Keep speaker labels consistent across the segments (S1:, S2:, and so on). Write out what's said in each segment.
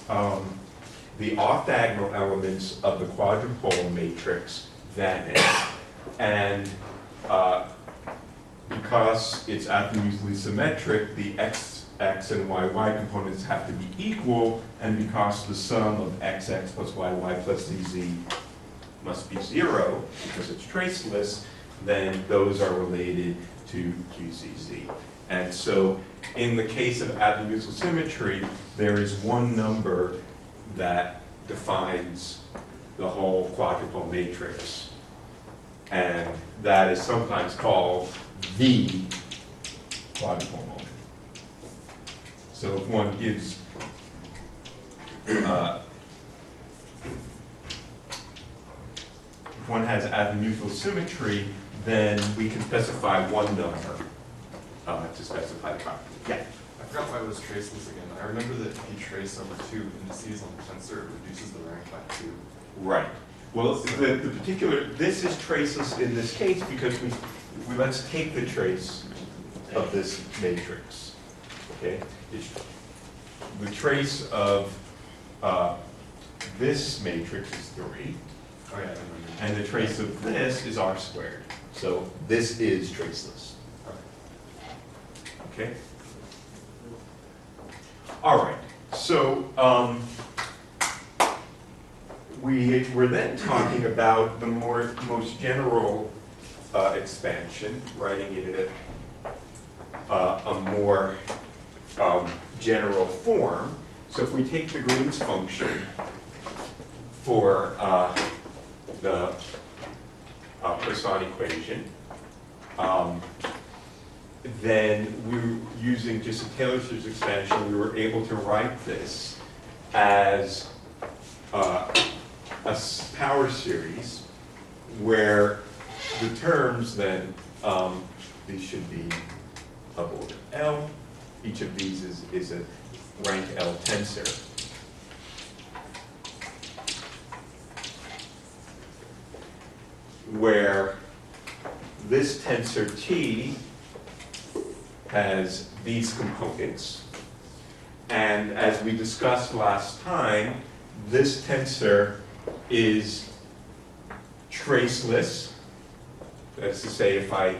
S1: the off-diagonal elements of the quadrupole matrix vanish, and because it's azimuthally symmetric, the x and y components have to be equal, and because the sum of xx plus y plus zz must be 0, because it's traceless, then those are related to qzz. And so in the case of azimuthal symmetry, there is one number that defines the whole quadrupole matrix, and that is sometimes called the quadrupole moment. So if one gives if one has azimuthal symmetry, then we can specify one number to specify the property. Yeah.
S2: I forgot why it was traceless again. I remember that if you trace over 2 indices on the tensor, it reduces the rank by 2.
S1: Right. Well, the particular, this is traceless in this case because we let's take the trace of this matrix. Okay? The trace of this matrix is 3.
S2: Oh yeah, I remember.
S1: And the trace of this is r squared. So this is traceless. Okay? All right. So we're then talking about the most general expansion, writing it in a more general form. So if we take the Green's function for the Poisson equation, then we were using just a Taylor-Series expansion, we were able to write this as a power series where the terms then, these should be of order L. Each of these is a rank L tensor. Where this tensor T has these components. And as we discussed last time, this tensor is traceless. That's to say, if I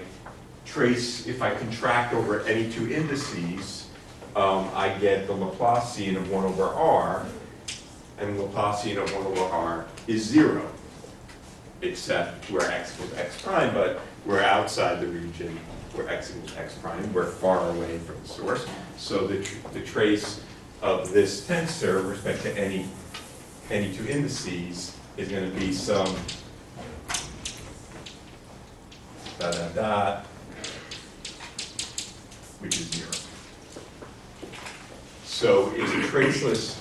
S1: contract over any 2 indices, I get the Laplacian of 1 over r, and the Laplacian of 1 over r is 0, except where x equals x prime, but we're outside the region where x equals x prime. We're far away from the source. So the trace of this tensor with respect to any 2 indices is going to be some dot dot dot, which is 0. So it's a traceless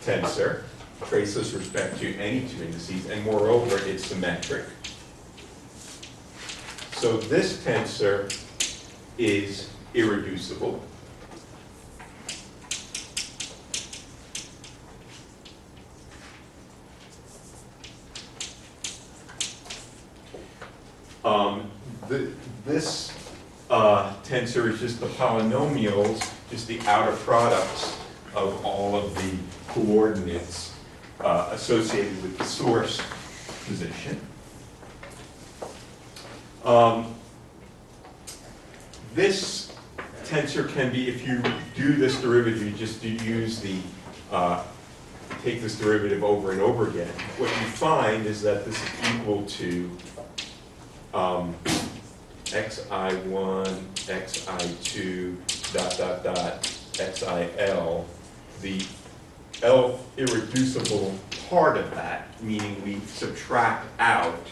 S1: tensor, traceless with respect to any 2 indices, and moreover, it's symmetric. So this tensor is irreducible. This tensor is just the polynomials, just the outer products of all of the coordinates associated with the source position. This tensor can be, if you do this derivative, you just use the, take this derivative over and over again. What you find is that this is equal to xi1, xi2, dot, dot, dot, xil. The L irreducible part of that, meaning we subtract out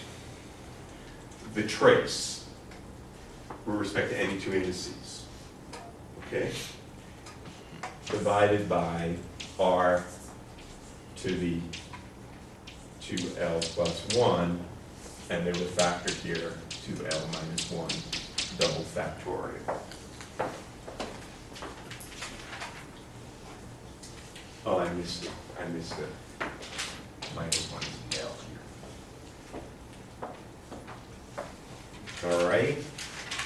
S1: the trace with respect to any 2 indices, okay? Divided by r to the 2l plus 1, and there's a factor here, 2l minus 1, double factorial. Oh, I missed it. Minus 1 is L here. All right.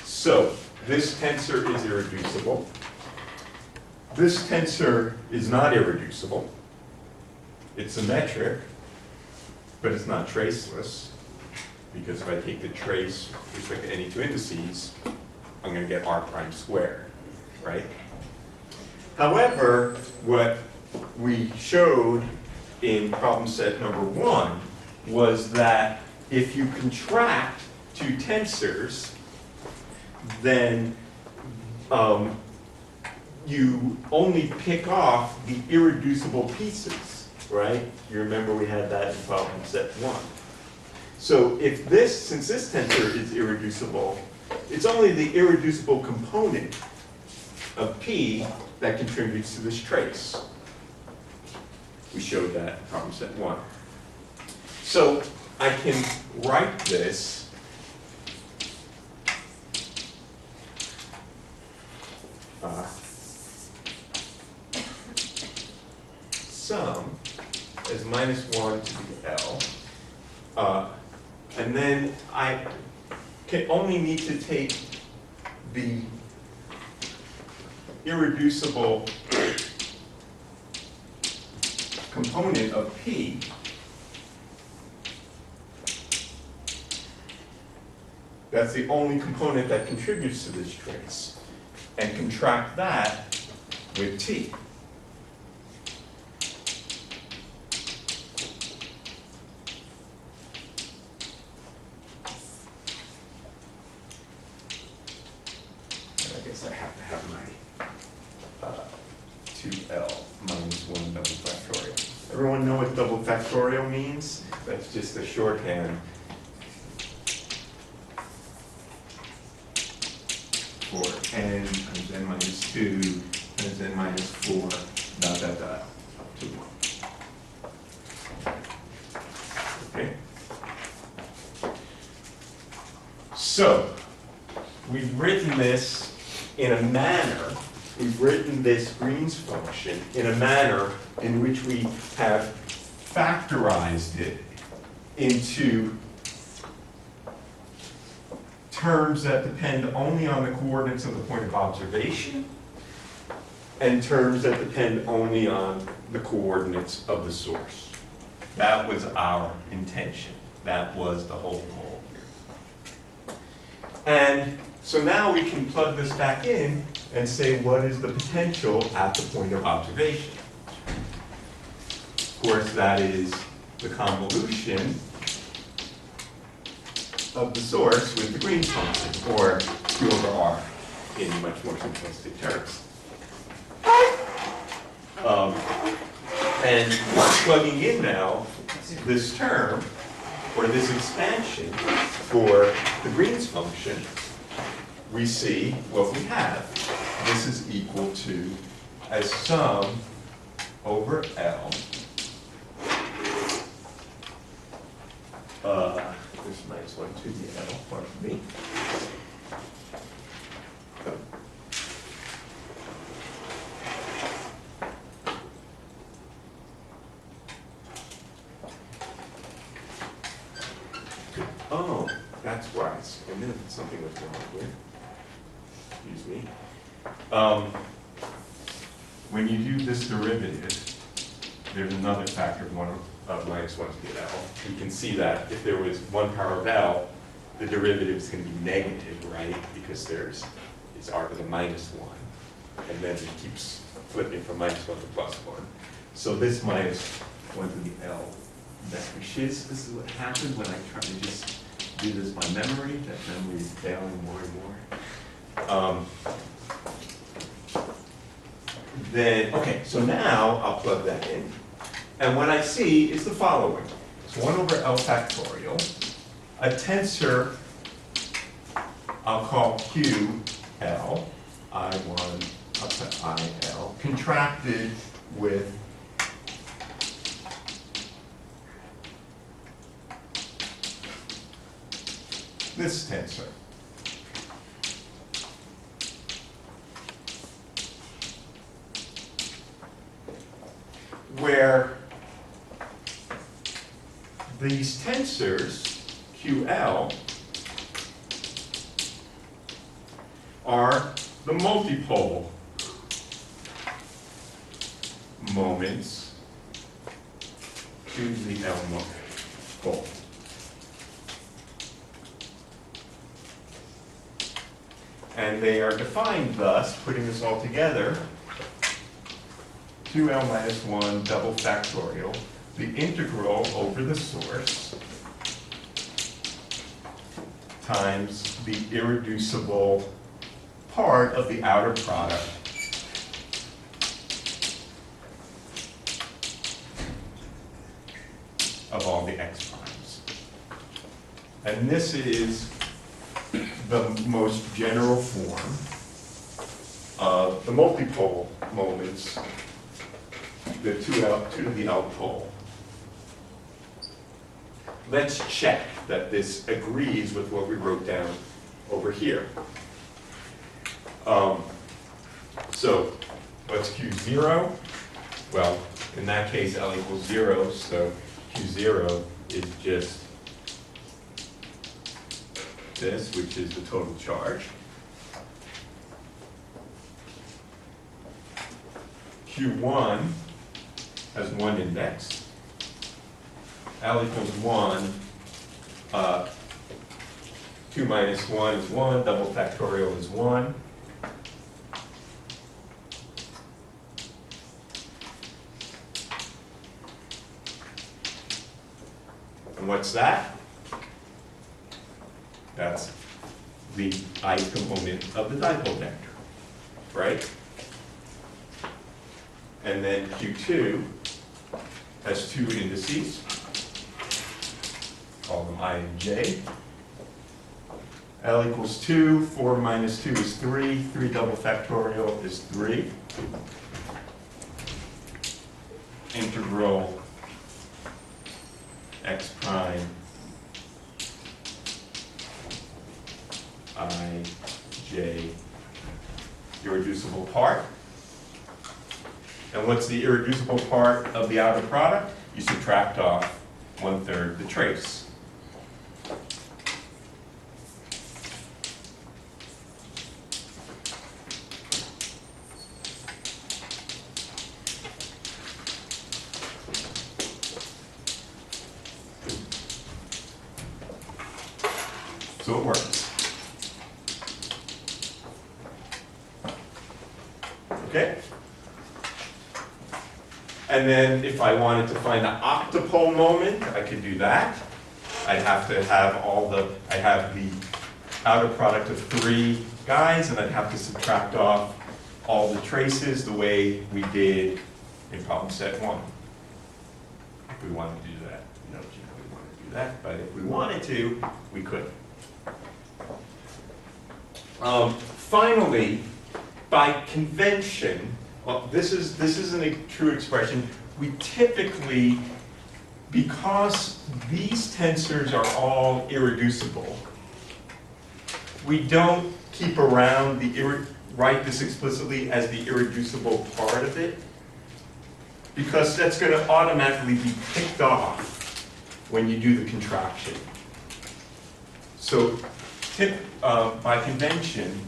S1: So this tensor is irreducible. This tensor is not irreducible. It's symmetric, but it's not traceless, because if I take the trace with respect to any two indices, I'm going to get r prime squared, right? However, what we showed in problem set number 1 was that if you contract two tensors, then you only pick off the irreducible pieces, right? You remember we had that in problem set 1. So if this, since this tensor is irreducible, it's only the irreducible component of P that contributes to this trace. We showed that in problem set 1. So I can write this sum as -1 to the L. And then I can only need to take the irreducible component of P that's the only component that contributes to this trace, and contract that with T. I guess I have to have my 2L minus 1 double factorial. Everyone know what double factorial means? That's just a shorthand for n times n minus 2 times n minus 4, dot, dot, dot, up to 1. Okay? So, we've written this in a manner, we've written this Green's function in a manner in which we have factorized it into terms that depend only on the coordinates of the point of observation and terms that depend only on the coordinates of the source. That was our intention. That was the whole goal here. And so now we can plug this back in and say what is the potential at the point of observation. Of course, that is the convolution of the source with the Green's function, or Q over R in much more simplistic terms. And plugging in now this term, or this expansion for the Green's function, we see what we have. This is equal to a sum over L. This minus 1 to the L, pardon me. Oh, that's why I knew something was wrong here. Excuse me. When you do this derivative, there's another factor of minus 1 to the L. You can see that if there was 1 power of L, the derivative is going to be negative, right? Because it's r to the minus 1. And then it keeps flipping from minus 1 to plus 1. So this minus 1 to the L vanishes. This is what happens when I try to just do this by memory. That memory is failing more and more. Then, okay, so now I'll plug that in. And what I see is the following. It's 1 over L factorial, a tensor I'll call QL, I1 up to IL, contracted with this tensor. Where these tensors, QL, are the multipole moments to the L pole. And they are defined thus, putting this all together, 2L minus 1 double factorial, the integral over the source times the irreducible part of the outer product of all the x primes. And this is the most general form of the multipole moments, the 2 to the L pole. Let's check that this agrees with what we wrote down over here. So what's Q0? Well, in that case, L equals 0, so Q0 is just this, which is the total charge. Q1 has 1 index. L equals 1. 2 minus 1 is 1. Double factorial is 1. And what's that? That's the ith component of the dipole vector, right? And then Q2 has 2 indices. Call them I and J. L equals 2. 4 minus 2 is 3. 3 double factorial is 3. Integral x prime I, J, irreducible part. And what's the irreducible part of the outer product? You subtract off 1/3 the trace. So it works. Okay? And then if I wanted to find the octopole moment, I could do that. I'd have to have I have the outer product of 3 guys, and I'd have to subtract off all the traces the way we did in problem set 1. If we wanted to do that. No, we want to do that, but if we wanted to, we could. Finally, by convention, well, this isn't a true expression. We typically, because these tensors are all irreducible, we don't keep around write this explicitly as the irreducible part of it, because that's going to automatically be picked off when you do the contraction. So by convention,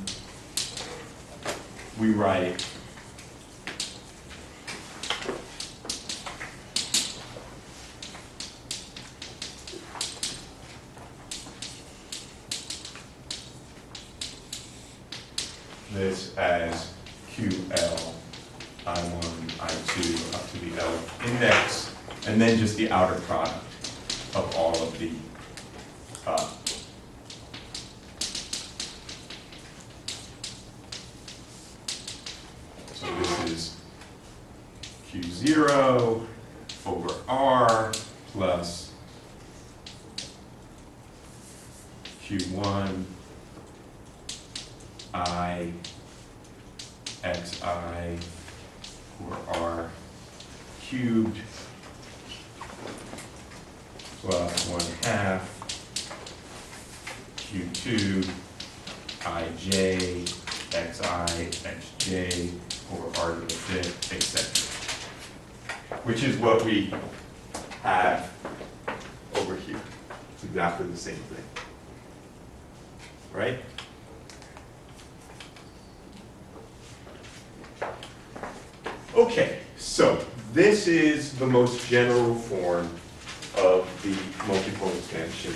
S1: we write this as QL, I1, I2, up to the L index, and then just the outer product of all of the so this is Q0 over R plus Q1 I xi over R cubed plus 1/2 Q2 ij xi xj over R to the 5th, etc. Which is what we have over here. It's exactly the same thing. Right? Okay, so this is the most general form of the multipole expansion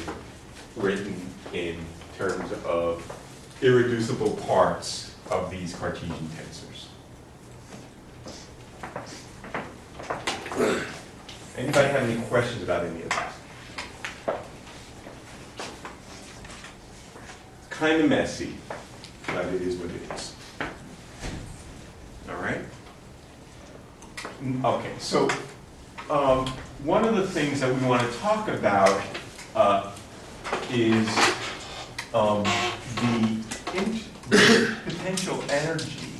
S1: written in terms of irreducible parts of these Cartesian tensors. Anybody have any questions about any of that? It's kind of messy, but it is what it is. All right? Okay, so one of the things that we want to talk about is the potential energy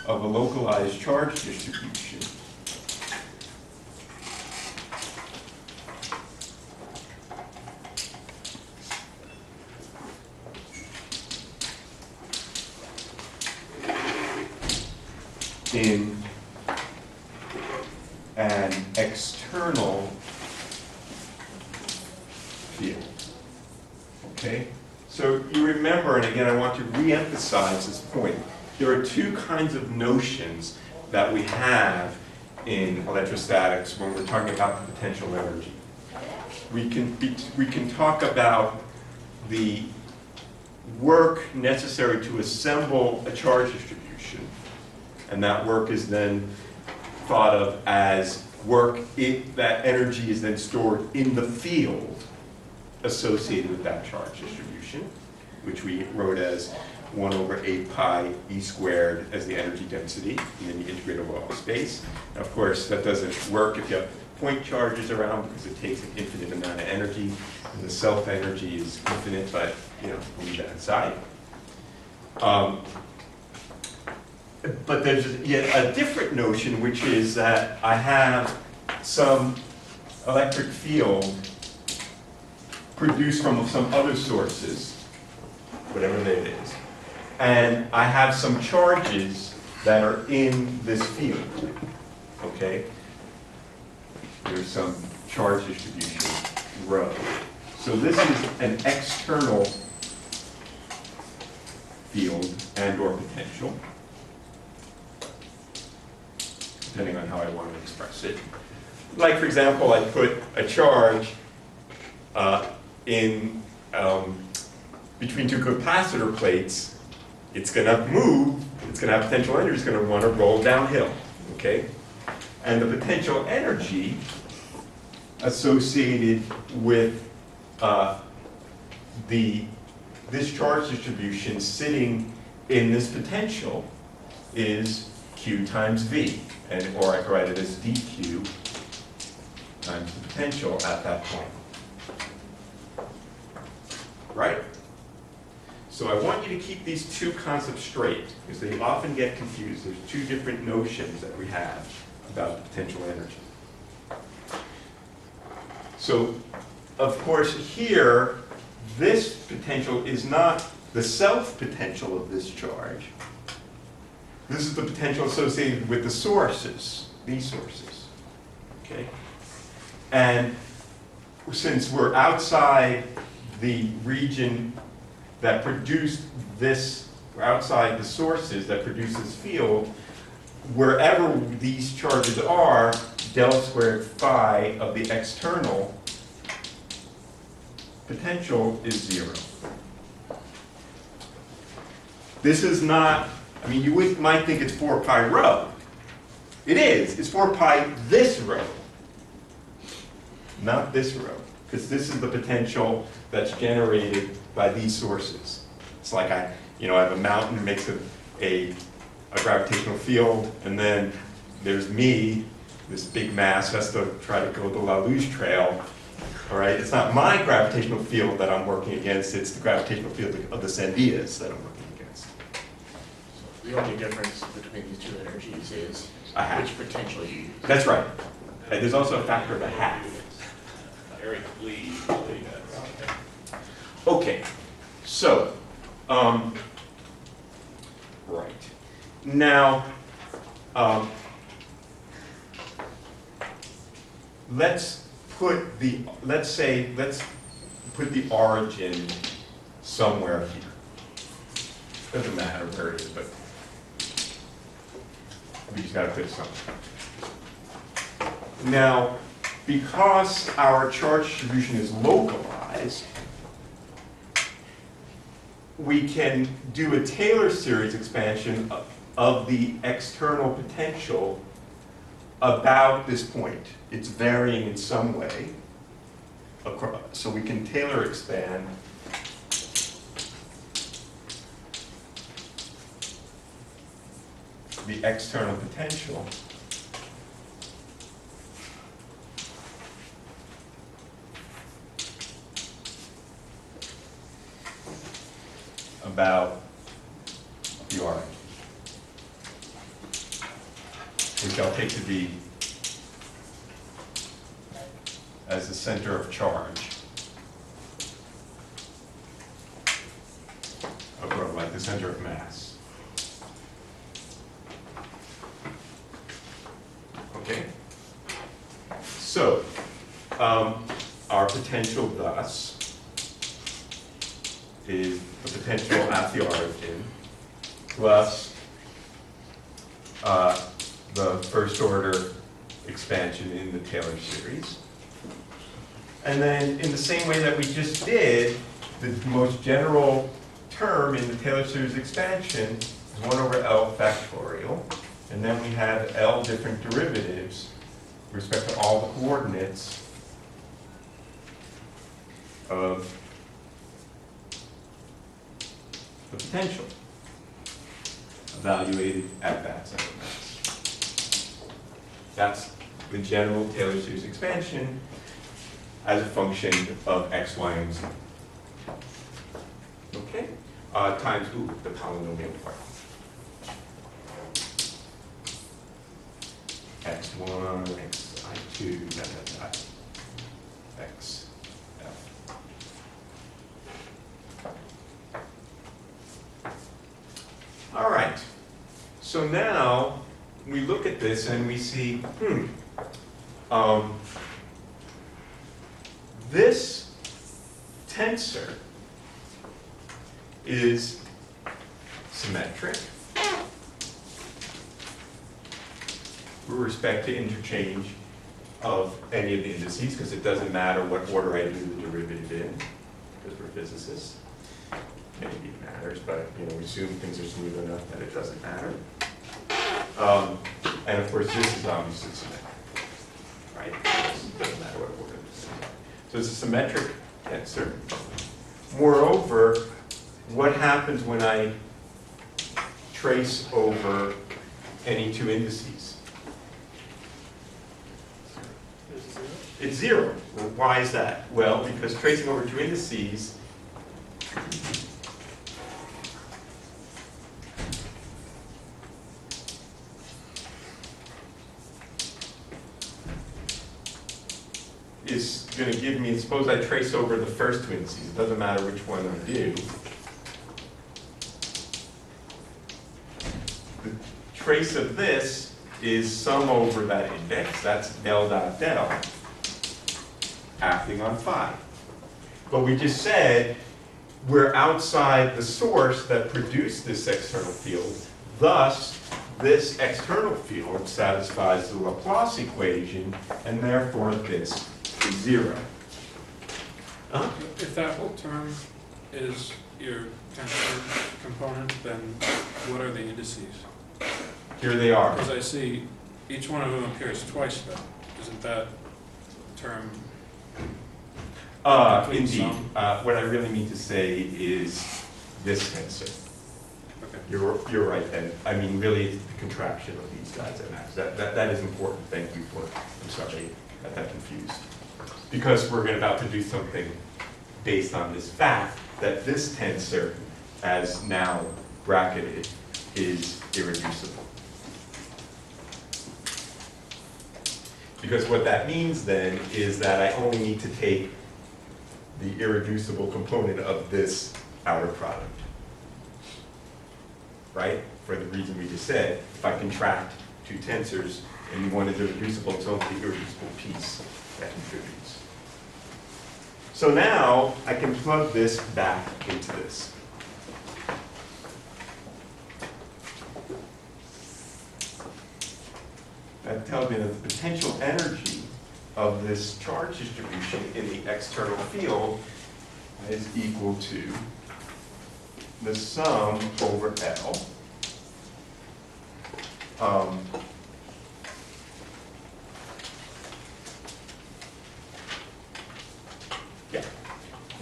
S1: of a localized charge distribution in an external field. Okay? So you remember, and again I want to re-emphasize this point, there are two kinds of notions that we have in electrostatics when we're talking about the potential energy. We can talk about the work necessary to assemble a charge distribution, and that work is then thought of as work that energy is then stored in the field associated with that charge distribution, which we wrote as 1 over 8 pi e squared as the energy density, and then you integrate over all space. And of course, that doesn't work if you have point charges around because it takes an infinite amount of energy, and the self energy is infinite, but we'll leave that aside. But there's yet a different notion, which is that I have some electric field produced from some other sources, whatever that is, and I have some charges that are in this field, okay? There's some charge distribution rho. So this is an external field and or potential, depending on how I want to express it. Like, for example, I put a charge in between two capacitor plates. It's going to move, it's going to have potential energy, it's going to want to roll downhill, okay? And the potential energy associated with this charge distribution sitting in this potential is Q times V, or I could write it as dQ times the potential at that point. Right? So I want you to keep these two concepts straight, because they often get confused. There's two different notions that we have about the potential energy. So, of course, here, this potential is not the self-potential of this charge. This is the potential associated with the sources, these sources. Okay? And since we're outside the region that produced this, we're outside the sources that produce this field, wherever these charges are, del squared phi of the external potential is 0. This is not, I mean, you might think it's 4 pi rho. It is. It's 4 pi this rho, not this rho, because this is the potential that's generated by these sources. It's like I have a mountain that makes a gravitational field, and then there's me, this big mass, has to try to go the La Luz trail. All right, it's not my gravitational field that I'm working against, it's the gravitational field of the Sandias that I'm working against.
S3: So the only difference between these two energies is which potential you use.
S1: That's right. And there's also a factor of a half.
S4: Eric Lee.
S1: Okay, so, right. Now, let's put the origin somewhere here. Doesn't matter where it is, but we just got to put something. Now, because our charge distribution is localized, we can do a Taylor series expansion of the external potential about this point. It's varying in some way. So we can Taylor expand the external potential about the origin, which I'll take to be as the center of charge, or like the center of mass. Okay? So, our potential thus is the potential at the origin plus the first order expansion in the Taylor series. And then in the same way that we just did, the most general term in the Taylor series expansion is 1 over L factorial. And then we have L different derivatives with respect to all the coordinates of the potential evaluated at that center of mass. That's the general Taylor series expansion as a function of x, y, and z. Okay? Times the polynomial part. x1, xi2, x, f. All right. So now we look at this and we see, this tensor is symmetric with respect to interchange of any of the indices, because it doesn't matter what order I do the derivative in, because we're physicists. Maybe it matters, but we assume things are smooth enough that it doesn't matter. And of course, this is obviously symmetric, right? It doesn't matter what order this is. So it's a symmetric tensor. Moreover, what happens when I trace over any two indices? It's zero. Well, why is that? Well, because tracing over two indices is going to give me, suppose I trace over the first two indices. It doesn't matter which one I do. The trace of this is sum over that index. That's del dot del acting on phi. But we just said we're outside the source that produced this external field. Thus, this external field satisfies the Laplace equation, and therefore this is zero.
S5: If that whole term is your tensor component, then what are the indices?
S1: Here they are.
S5: Because I see each one of them appears twice though. Isn't that term?
S1: Indeed. What I really mean to say is this tensor.
S5: Okay.
S1: You're right, then. I mean, really, it's the contraction of these guys at max. That is important. Thank you for. I'm sorry, I got confused. Because we're about to do something based on this fact that this tensor, as now bracketed, is irreducible. Because what that means then is that I only need to take the irreducible component of this outer product. Right? For the reason we just said, if I contract two tensors and one is irreducible, it's only the irreducible piece that contributes. So now I can plug this back into this. That tells me that the potential energy of this charge distribution in the external field is equal to the sum over L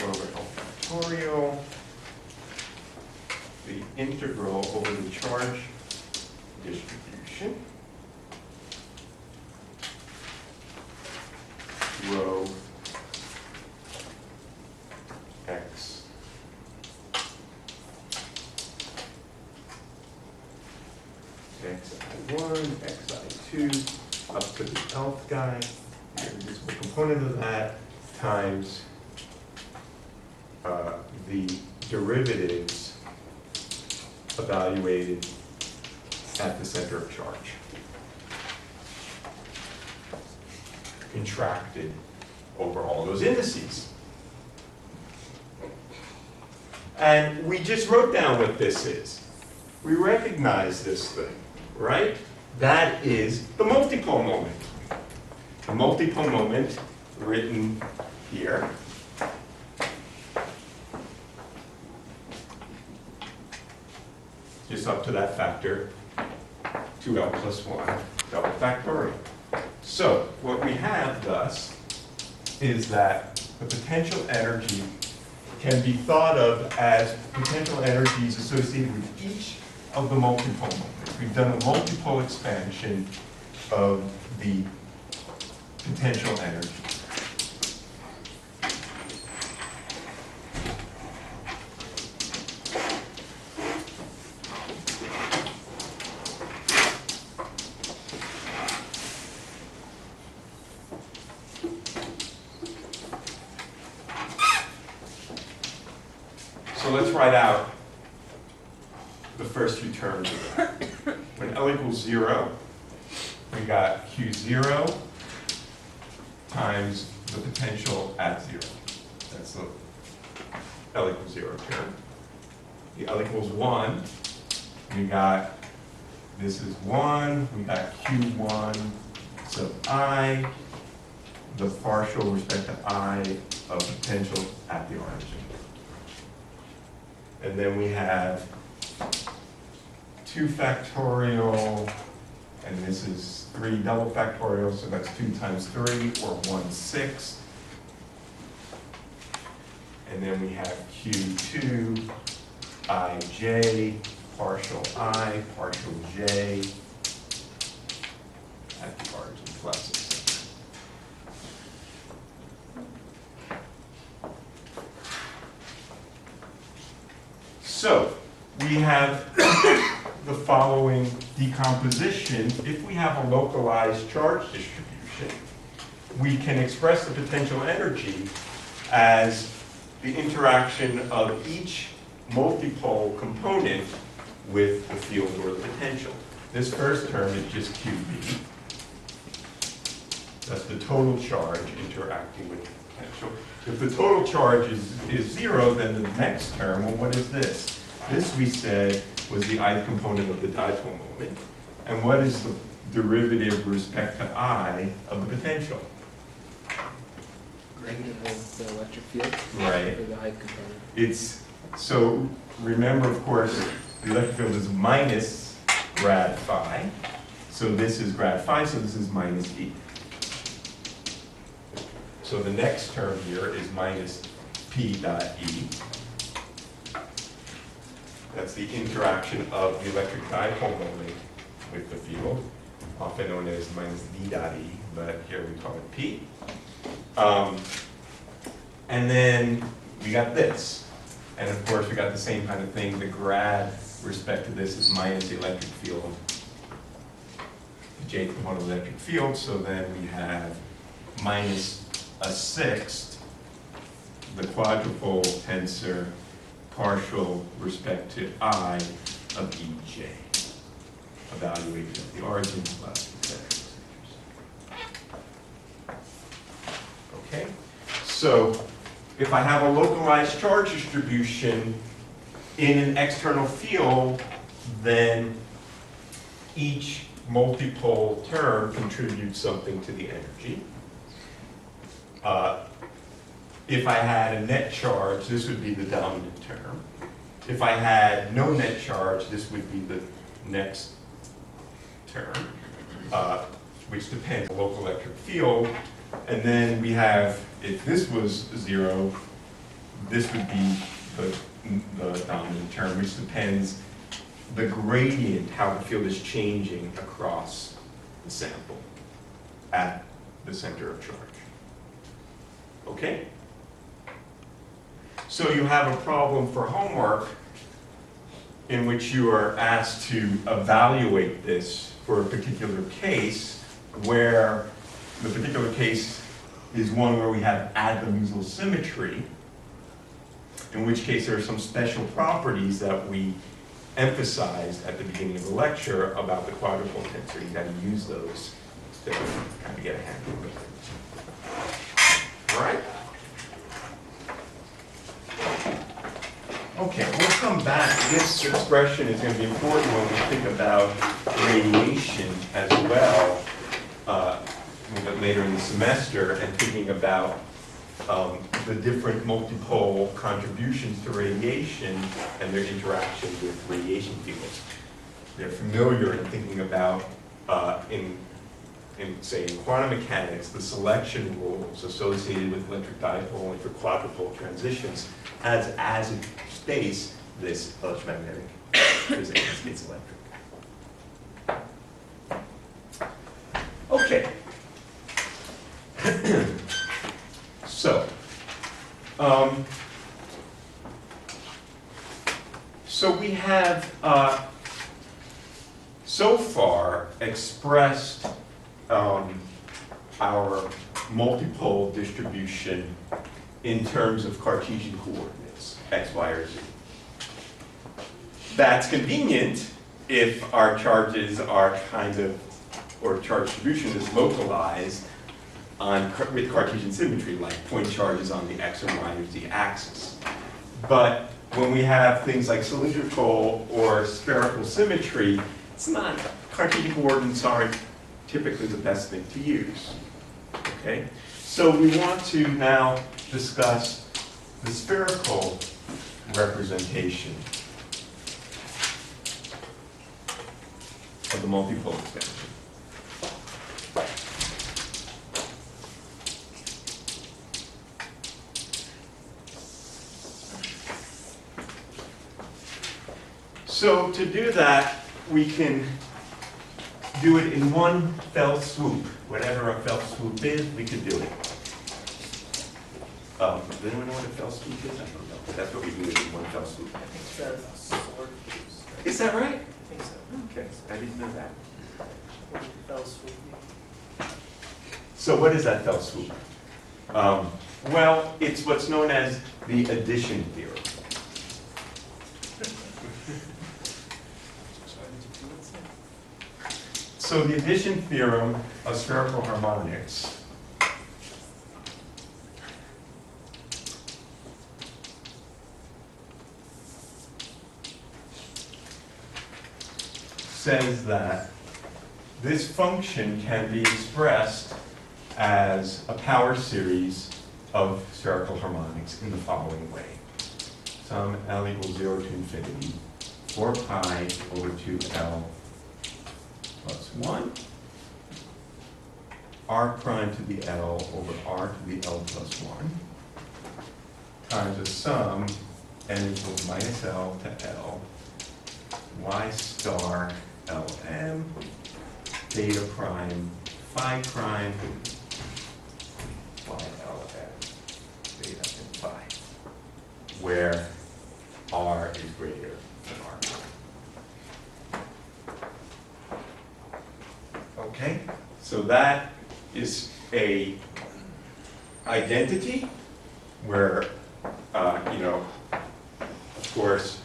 S1: over L factorial, the integral over the charge distribution, rho x xi1, xi2, up to the nth guy, and this is the component of that, times the derivatives evaluated at the center of charge, contracted over all those indices. And we just wrote down what this is. We recognize this thing, right? That is the multipole moment. The multipole moment written here. Just up to that factor, 2L plus 1, double factorial. So what we have thus is that the potential energy can be thought of as potential energies associated with each of the multipole moments. We've done a multipole expansion of the potential energy. So let's write out the first two terms of it. When L equals 0, we got Q0 times the potential at 0. That's the L equals 0 term. The L equals 1, we got, this is 1, we got Q1 sub I, the partial with respect to I of potential at the origin. And then we have 2 factorial, and this is 3 double factorial, so that's 2 times 3, or 1/6. And then we have Q2 ij, partial I, partial j, at the origin plus, etc. So we have the following decomposition. If we have a localized charge distribution, we can express the potential energy as the interaction of each multipole component with the field or the potential. This first term is just QB. That's the total charge interacting with the potential. If the total charge is 0, then the next term, well, what is this? This, we said, was the ith component of the dipole moment. And what is the derivative with respect to I of the potential?
S3: Gradient of the electric field.
S1: Right.
S3: For the ith component.
S1: It's, so remember, of course, the electric field is minus grad phi. So this is grad phi, so this is minus E. So the next term here is minus P dot E. That's the interaction of the electric dipole moment with the field, often known as minus D dot E, but here we call it P. And then we got this. And of course, we got the same kind of thing. The grad with respect to this is minus the electric field, the J component of the electric field. So then we have minus a sixth, the quadrupole tensor, partial respect to I of Ej, evaluated at the origin plus, etc. Okay, so if I have a localized charge distribution in an external field, then each multipole term contributes something to the energy. If I had a net charge, this would be the dominant term. If I had no net charge, this would be the next term, which depends on the local electric field. And then we have, if this was 0, this would be the dominant term, which depends the gradient, how the field is changing across the sample at the center of charge. Okay? So you have a problem for homework in which you are asked to evaluate this for a particular case, where the particular case is one where we have azimuthal symmetry, in which case there are some special properties that we emphasized at the beginning of the lecture about the quadrupole tensor. You got to use those to kind of get a handle of it. All right? Okay, we'll come back. This expression is going to be important when we think about radiation as well, a little bit later in the semester, and thinking about the different multipole contributions to radiation and their interaction with radiation fields. They're familiar in thinking about, say, in quantum mechanics, the selection rules associated with electric dipole and for quadrupole transitions as in space, this electromagnetic physics is electric. Okay. So we have so far expressed our multipole distribution in terms of Cartesian coordinates, x, y, or z. That's convenient if our charges are or charge distribution is localized with Cartesian symmetry, like point charges on the x or y or z axis. But when we have things like cylindrical or spherical symmetry, it's not, Cartesian coordinates aren't typically the best thing to use. Okay? So we want to now discuss the spherical representation of the multipole expansion. So to do that, we can do it in one fell swoop. Whatever a fell swoop is, we can do it. Does anyone know what a fell swoop is? I don't know. But that's what we do in one fell swoop.
S3: I think it's sword fuse.
S1: Is that right?
S3: I think so.
S1: Okay, I didn't know that.
S3: Fell swoop.
S1: So what is that fell swoop? Well, it's what's known as the addition theorem. So the addition theorem of spherical harmonics says that this function can be expressed as a power series of spherical harmonics in the following way. Sum L equals 0 to infinity, 4 pi over 2L plus 1, r prime to the L over r to the L plus 1, times a sum n equals minus L to L, y star Lm, beta prime, phi prime, YLM, beta and phi, where r is greater than r prime. Okay, so that is a identity where, of course,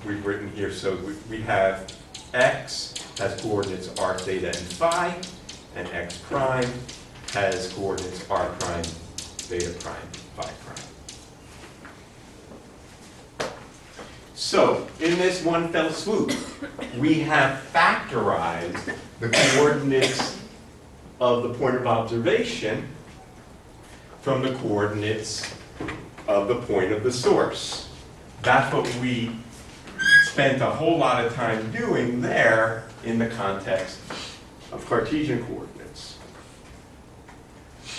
S1: we've written here, so we have x has coordinates r, theta, and phi, and x prime has coordinates r prime, theta prime, phi prime. So, in this one fell swoop, we have factorized the coordinates of the point of observation from the coordinates of the point of the source. That's what we spent a whole lot of time doing there in the context of Cartesian coordinates.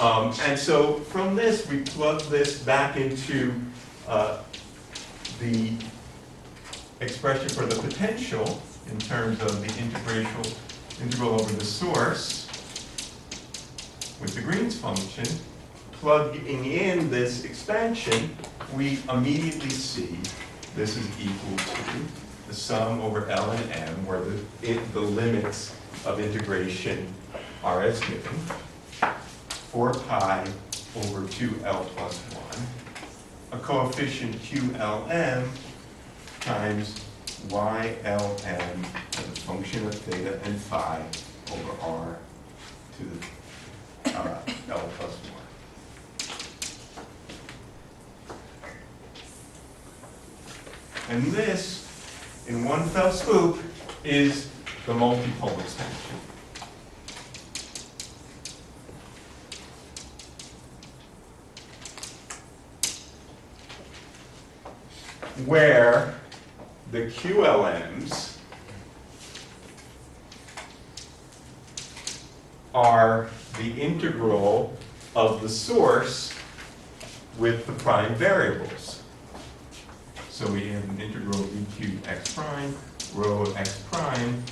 S1: And so from this, we plug this back into the expression for the potential in terms of the integral over the source with the Green's function. Plugging in this expansion, we immediately see this is equal to the sum over L and M, where the limits of integration are as given, 4 pi over 2L plus 1, a coefficient QLM times YLM as a function of theta and phi over R to the L plus 1. And this, in one fell swoop, is the multipole extension. Where the QLMs are the integral of the source with the prime variables. So we have an integral of v cubed x prime, rho of x prime,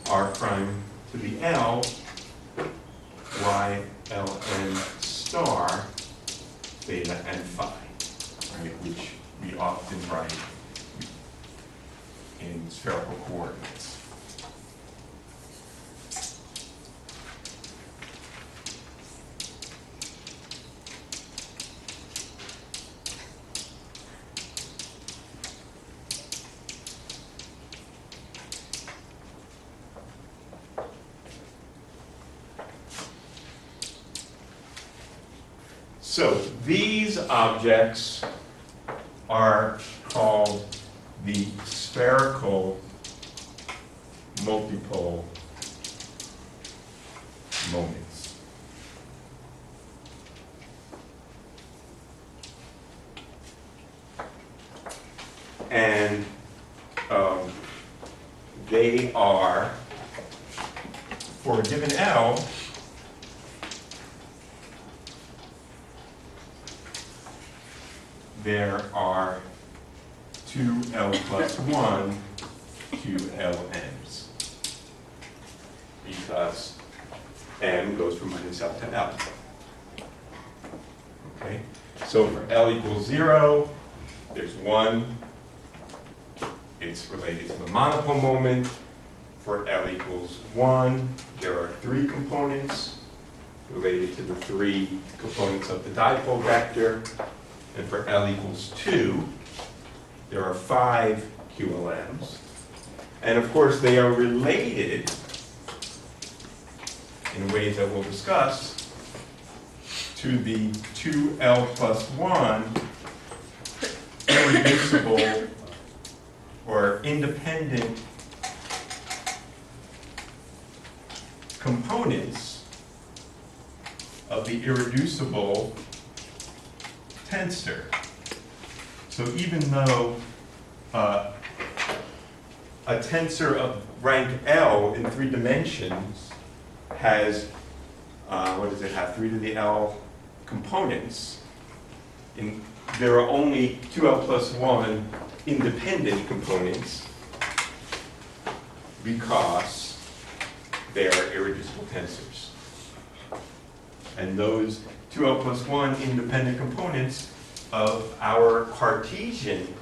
S1: r prime to the L, y, L, n star, theta, and phi, right, which we often write in spherical coordinates. So these objects are called the spherical multipole moments. And they are, for a given L, there are 2L plus 1 QLMs, because M goes from minus L to L. Okay, so for L equals 0, there's 1. It's related to the monopole moment. For L equals 1, there are 3 components related to the 3 components of the dipole vector. And for L equals 2, there are 5 QLMs. And of course, they are related in ways that we'll discuss to the 2L plus 1 irreducible or independent components of the irreducible tensor. So even though a tensor of rank L in 3 dimensions has, what does it have, 3 to the L components, there are only 2L plus 1 independent components because they are irreducible tensors. And those 2L plus 1 independent components of our Cartesian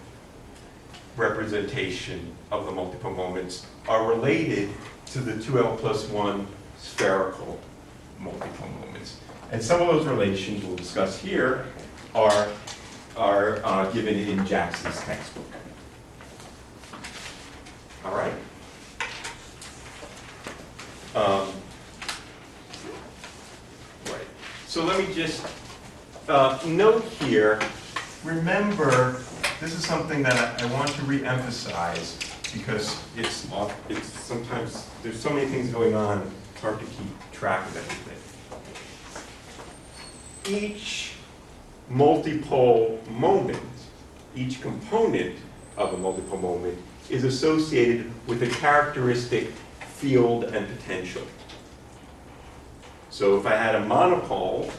S1: representation of the multiple moments are related to the 2L plus 1 spherical multiple moments. And some of those relations we'll discuss here are given in Jackson's textbook. All right? Right. So let me just note here, remember this is something that I want to re-emphasize because it's sometimes, there's so many things going on, it's hard to keep track of everything. Each multipole moment, each component of a multipole moment is associated with a characteristic field and potential. So if I had a monopole,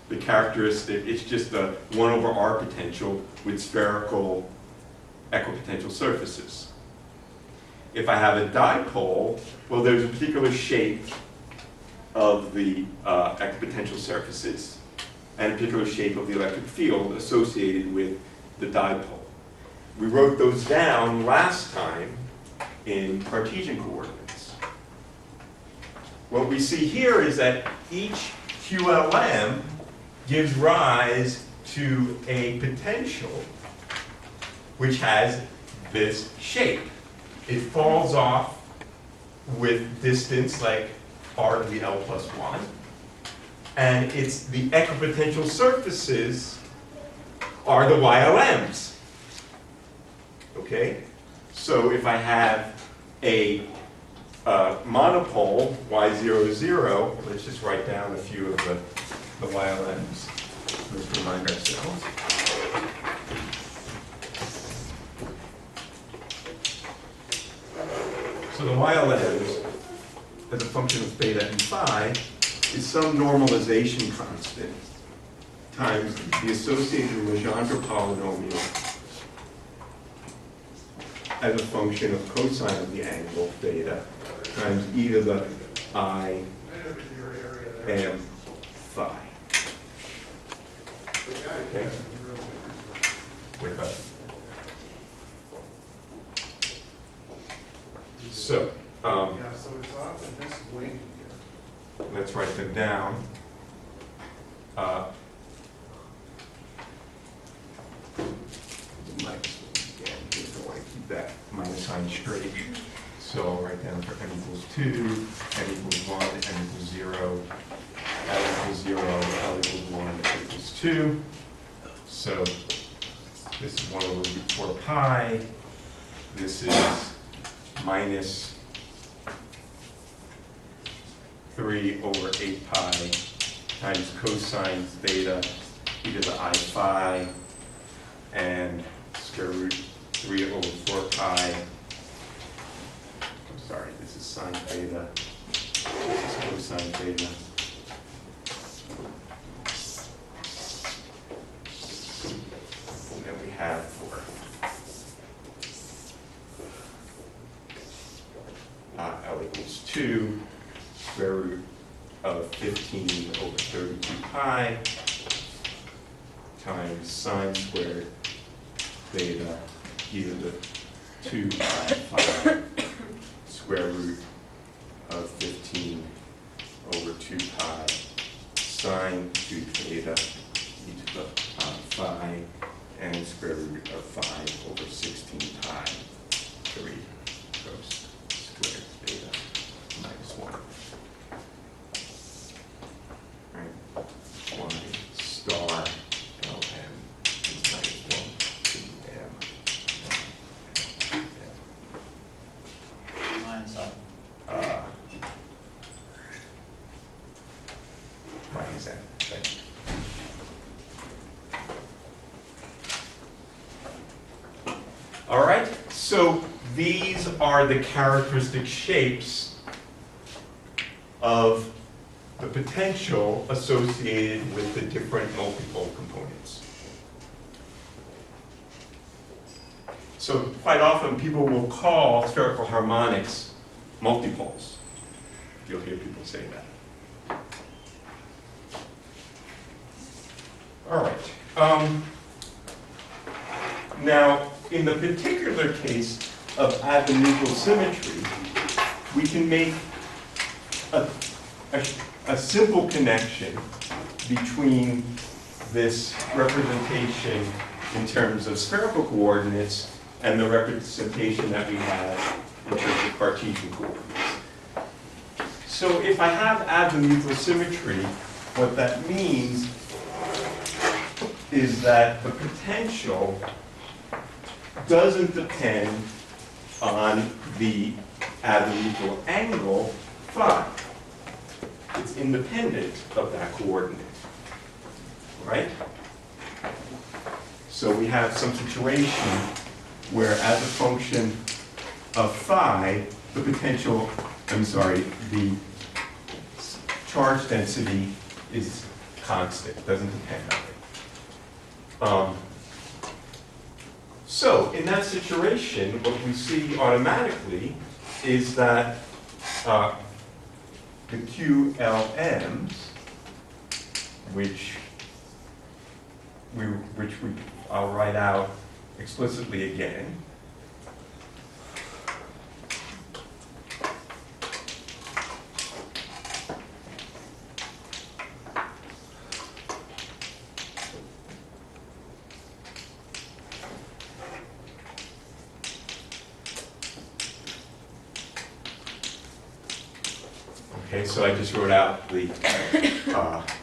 S1: the characteristic is just a 1 over r potential with spherical equipotential surfaces. If I have a dipole, well, there's a particular shape of the equipotential surfaces and a particular shape of the electric field associated with the dipole. We wrote those down last time in Cartesian coordinates. What we see here is that each QLM gives rise to a potential which has this shape. It falls off with distance like r to the L plus 1. And it's the equipotential surfaces are the YLMs. Okay? So if I have a monopole, y0, 0, let's just write down a few of the YLMs. Let's remind ourselves. So the YLMs, as a function of theta and phi, is some normalization constant times the associated Legendre polynomial as a function of cosine of the angle theta times e to the I m phi. Okay? Wake up. So,
S6: so it's off in this wing here.
S1: let's write them down. I want to keep that minus sign straight. So I'll write down for n equals 2, n equals 1, n equals 0, L equals 0, L equals 1, L equals 2. So this is 1 over root 4 pi. This is minus 3 over 8 pi times cosine theta e to the I phi and square root 3 over 4 pi. I'm sorry, this is sine theta. This is cosine theta. And then we have for L equals 2, square root of 15 over 32 pi times sine squared theta e to the 2 pi phi square root of 15 over 2 pi sine 2 theta e to the phi and square root of 5 over 16 pi 3 cos squared theta minus 1. Right? Y star Lm is minus 1 to m.
S7: Mine's up.
S1: Why is that? Thank you. All right, so these are the characteristic shapes of the potential associated with the different multipole components. So quite often people will call spherical harmonics multipoles. You'll hear people say that. All right. Now, in the particular case of azimuthal symmetry, we can make a simple connection between this representation in terms of spherical coordinates and the representation that we have in terms of Cartesian coordinates. So if I have azimuthal symmetry, what that means is that the potential doesn't depend on the azimuthal angle phi. It's independent of that coordinate, right? So we have some situation where as a function of phi, the charge density is constant, doesn't depend on it. So in that situation, what we see automatically is that the QLMs, which I'll write out explicitly again. Okay, so I just wrote out the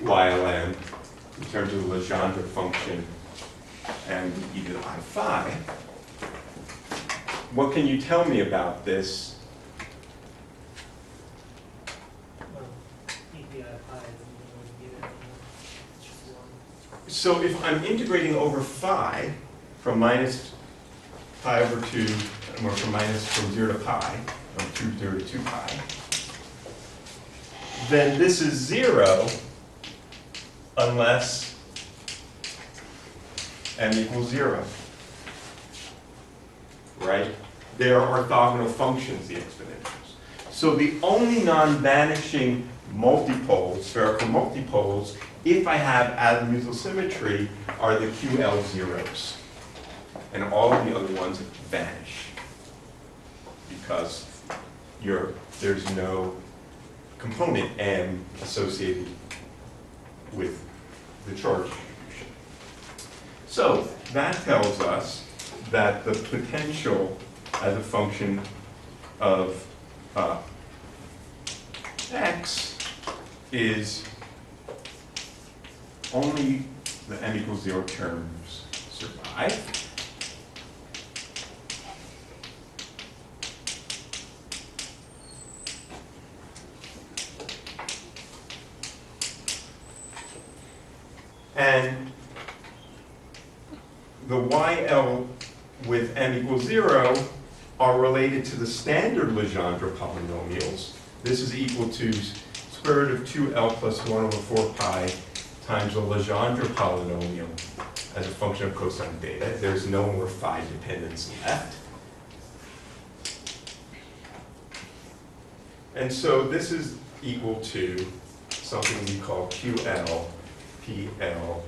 S1: YLM in terms of the Legendre function and e to the I phi. What can you tell me about this? So if I'm integrating over phi from minus pi over 2, or from 0 to pi, or 0 to 2 pi, then this is 0 unless m equals 0, right? They are orthogonal functions, the exponentials. So the only non-vanishing multipoles, spherical multipoles, if I have azimuthal symmetry, are the QL zeros. And all of the other ones vanish because there's no component m associated with the charge distribution. So that tells us that the potential as a function of x is only the m equals 0 terms survive. And the YL with m equals 0 are related to the standard Legendre polynomials. This is equal to square root of 2L plus 1 over 4 pi times the Legendre polynomial as a function of cosine beta. There's no more phi dependence left. And so this is equal to something we call QL PL,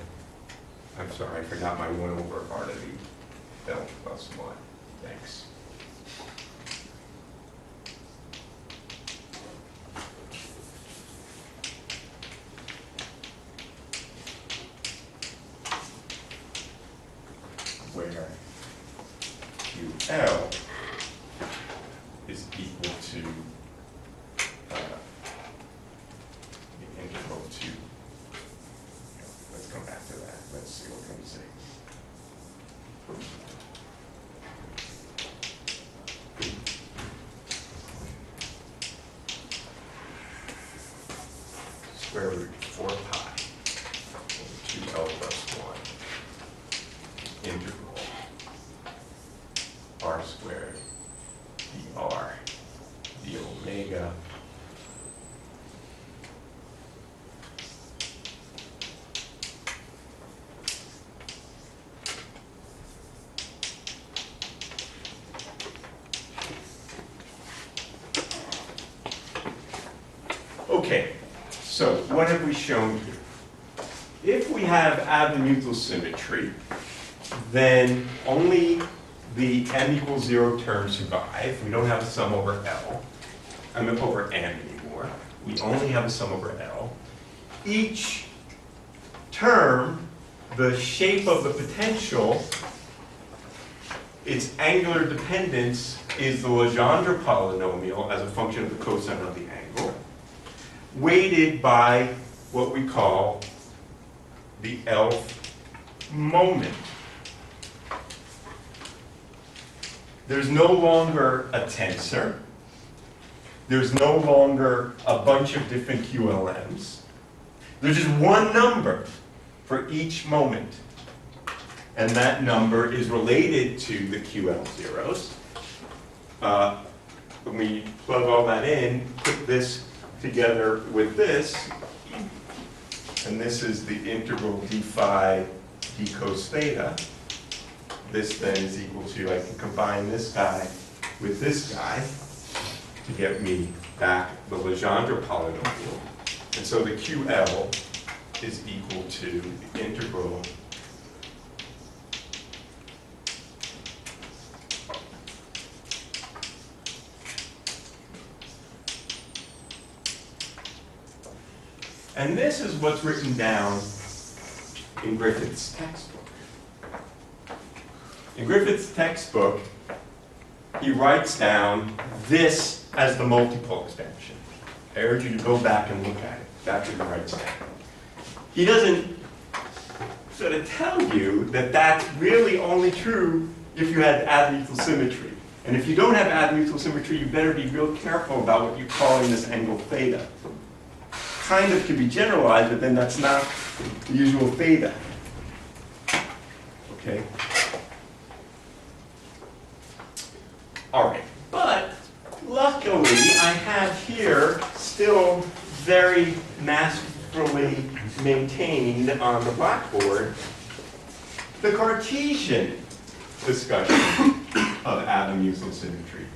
S1: I'm sorry, I forgot my 1 over R to the L plus 1. Thanks. Where QL is equal to the integral to, let's come back to that. Let's see what can we say. Square root 4 pi over 2L plus 1 integral R squared dr d omega Okay, so what have we shown here? If we have azimuthal symmetry, then only the m equals 0 terms survive. We don't have a sum over L. I mean over m anymore. We only have a sum over L. Each term, the shape of the potential, its angular dependence is the Legendre polynomial as a function of the cosine of the angle, weighted by what we call the L moment. there's no longer a tensor. There's no longer a bunch of different QLMs. There's just one number for each moment. And that number is related to the QL zeros. When we plug all that in, put this together with this, and this is the integral d phi d cos theta. This then is equal to, I can combine this guy with this guy to get me back the Legendre polynomial. And so the QL is equal to the integral and this is what's written down in Griffith's textbook. In Griffith's textbook, he writes down this as the multipole expansion. I urge you to go back and look at it. That's what he writes down. He doesn't sort of tell you that that's really only true if you had azimuthal symmetry. And if you don't have azimuthal symmetry, you better be real careful about what you call in this angle theta. Kind of can be generalized, but then that's not the usual theta. Okay? All right, but luckily I have here still very masterfully maintained on the blackboard the Cartesian discussion of azimuthal symmetry.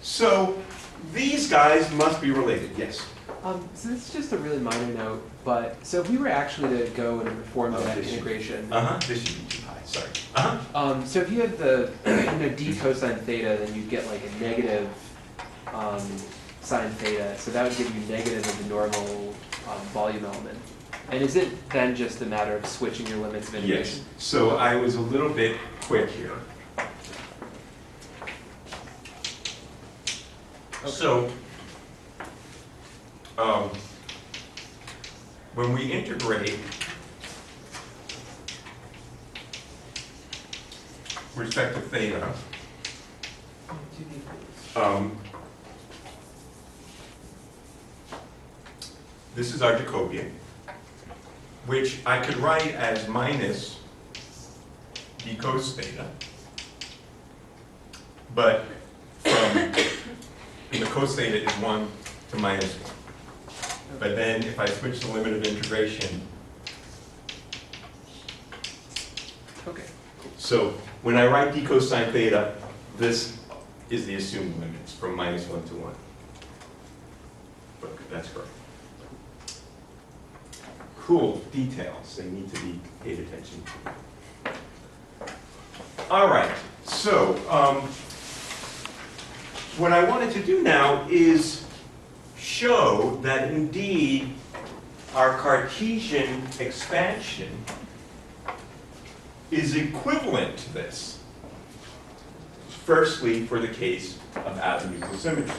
S1: So these guys must be related, yes?
S7: So this is just a really minor note, but so if we were actually to go and perform that integration.
S1: This should be too high, sorry.
S7: So if you had the d cosine theta, then you'd get like a negative sine theta. So that would give you negative of the normal volume element. And is it then just a matter of switching your limits of integration?
S1: Yes. So I was a little bit quick here. Okay. So when we integrate with respect to theta, this is our Jacobian, which I could write as minus d cos theta, but from the cos theta is 1 to minus 1. But then if I switch the limit of integration,
S7: Okay.
S1: so when I write d cosine theta, this is the assumed limits from minus 1 to 1. But that's correct. Cool, details, they need to be paid attention to. All right, so what I wanted to do now is show that indeed our Cartesian expansion is equivalent to this. Firstly, for the case of azimuthal symmetry.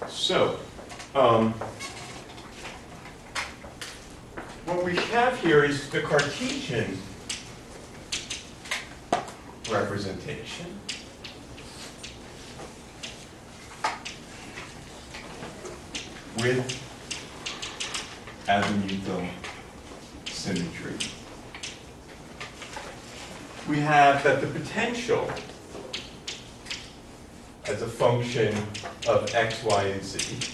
S1: So, what we have here is the Cartesian representation with azimuthal symmetry. We have that the potential as a function of x, y, and z.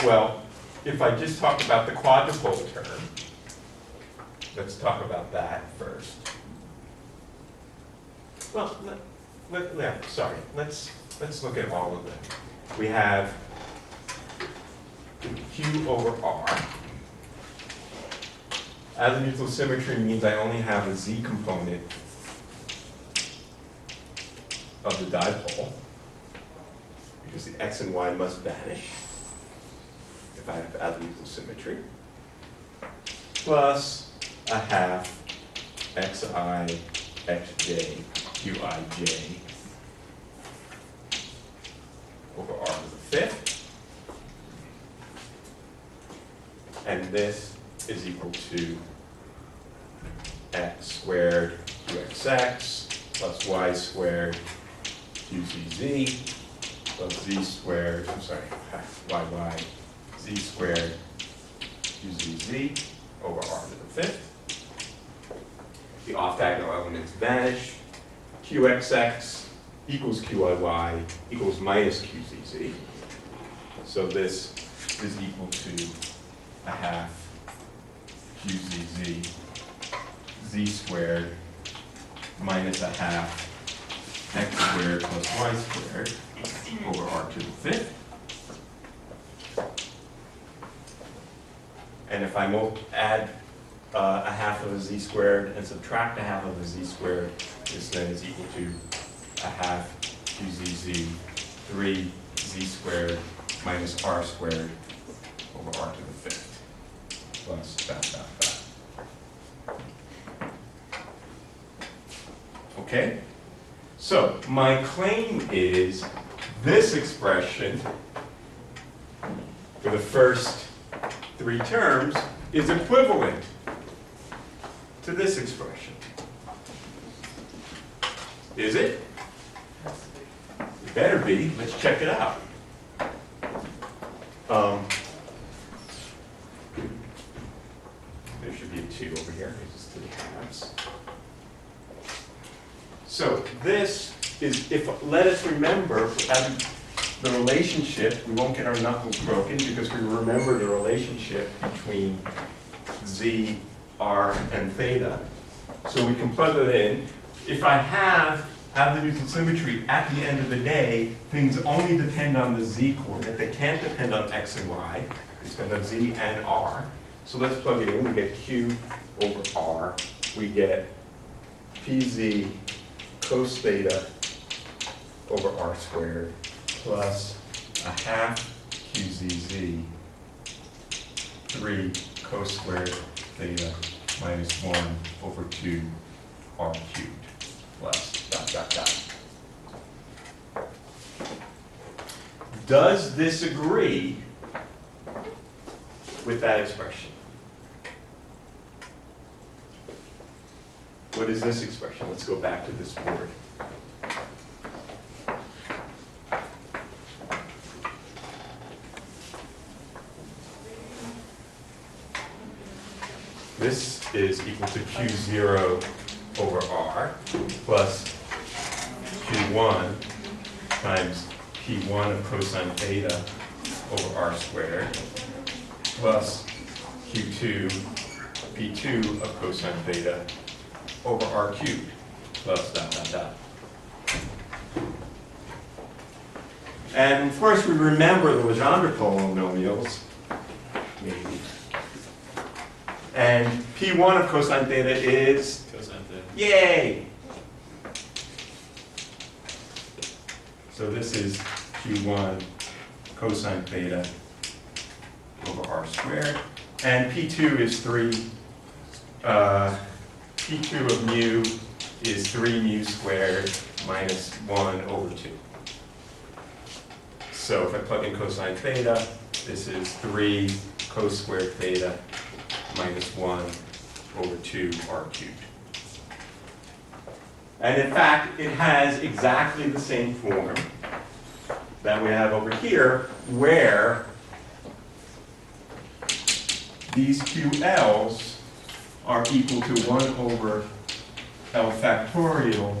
S1: Well, if I just talk about the quadrupole term, let's talk about that first. Well, let's look at all of them. We have Q over R. Azimuthal symmetry means I only have a z component of the dipole, because the x and y must vanish if if I have azimuthal symmetry, plus a half xi xj qij over r to the fifth. And this is equal to x squared qxx plus y squared qzz plus z squared, I'm sorry, yy z squared qzz over r to the fifth. The off-diagonal elements vanish. Qxx equals qiyy equals minus qzz. So this is equal to a half qzz z squared minus a half x squared plus y squared over r to the fifth. And if I add a half of a z squared and subtract a half of a z squared, this then is equal to a half qzz 3z squared minus r squared over r to the fifth plus that. Okay? So my claim is this expression for the first three terms is equivalent to this expression. Is it? It better be. Let's check it out. There should be a 2 over here. It's 3 halves. So this is, let us remember the relationship. We won't get our knuckles broken because we remember the relationship between z, r, and theta. So we can plug it in. If I have azimuthal symmetry, at the end of the day, things only depend on the z coordinate. They can't depend on x and y. They depend on z and r. So let's plug it in. We get q over r. We get pz cos theta over r squared plus a half qzz 3 cos squared theta minus 1 over 2 r cubed plus ... Does this agree with that expression? What is this expression? Let's go back to this board. This is equal to Q0 over R plus Q1 times P1 of cosine theta over R squared plus Q2 P2 of cosine theta over R cubed plus ... And of course we remember the Legendre polynomials, maybe. And P1 of cosine theta is?
S4: Cosine theta.
S1: Yay! So this is Q1 cosine theta over R squared. And P2 is 3, P2 of mu is 3 mu squared minus 1 over 2. So if I plug in cosine theta, this is 3 cos squared theta minus 1 over 2 r cubed. And in fact, it has exactly the same form that we have over here, where these QLs are equal to 1 over L factorial